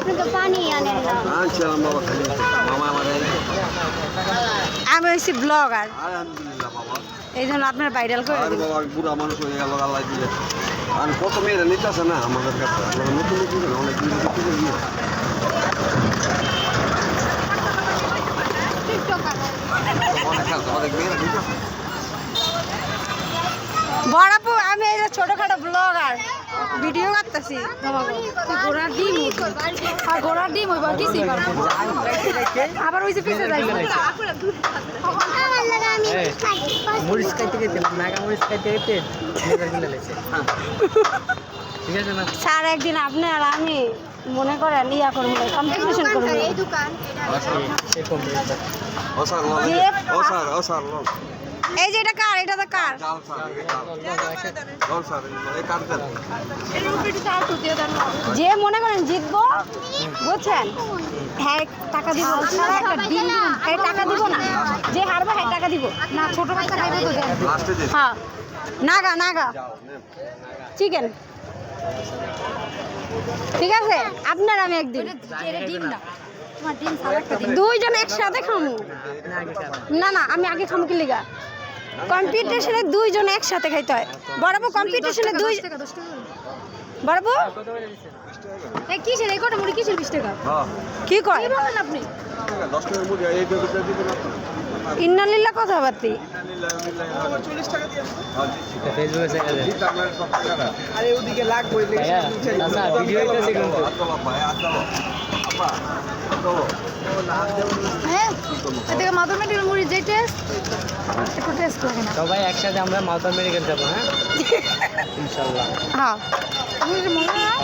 আপনি তো পানি আনেন না। আনছিলাম বাবা খালি মামা আমাদের আমি হচ্ছি ব্লগার, আলহামদুলিল্লাহ বাবা। এই জন্য আপনার ভাইরাল করে আর দিই। বাবা বুড়া মানুষ হয়ে গেল আল্লাহ দিলে। আর কত মেয়েরা নিতেছে না আমাদের কাছে, আপনারা নতুন নতুন অনেক দিন দিয়ে অনেক খেলছে, অনেক মেয়েরা নিতেছে। বড় আপু, আমি এই যে ছোটখাটো ব্লগার, ভিডিও করতেছি। ঘোড়ার ডিম আর ঘোড়ার ডিম ওইবার কিছুই পারবো না। আবার ওই যে পিছে যাইছে। আমার লাগা আমি খাই। মরিচ খাইতে খাইতে নাগা মরিচ খাইতে খাইতে লেজার কিনে লেছে ঠিক আছে না স্যার একদিন আপনি আর আমি মনে করেন ইয়া করবো, কম্পিটিশন করবো। এই দোকান সেই কম্পিউটার ও স্যার লন, ও স্যার লন। এই যে এটা কার, এটা তো কার? চাল স্যার, লন স্যার, এই কাট দেন। যে মনে করেন জিতবো, বুঝছেন, হ্যাঁ টাকা দিব। হ্যাঁ টাকা দিব না, যে হারবে হ্যাঁ টাকা দিব না। ছোট বাচ্চা খাইবে তো দেন। লাস্টে দিন। হ্যাঁ নাগা নাগা যাও নেন। চিকেন, ঠিক আছে? আপনার আমি একদিন ডিম না তোমার ডিম সালাদটা দিন। দুইজন একসাথে খামু। না না, আমি আগে খামু কি লিগা? কম্পিটিশনে দুইজন একসাথে খাইতে হয়। বরাবর কম্পিটিশনে দুই 10 টাকা বরাবর এই কিসের এই কটা মুড়ি কিসের 20 টাকা? হ্যাঁ, কি কয়? কি বলেন আপনি? 10 টাকার মুড়ি এই বেগুনটা দিবেন আপনি। ইন্নালিল্লাহ কথাবার্তি। ফেসবুকে শেখা যায় আরে ওদিকে লাগবে ভাইয়া আচ্ছা ভিডিও হইতেছে কিন্তু হ্যাঁ এদিকে মাদুমেটির মুড়ি যে টেস্ট একটু টেস্ট লাগে না। সবাই একসাথে আমরা মালদা মেডিকেল যাবো হ্যাঁ ইনশাল্লাহ হ্যাঁ মুড়ি মনে হয়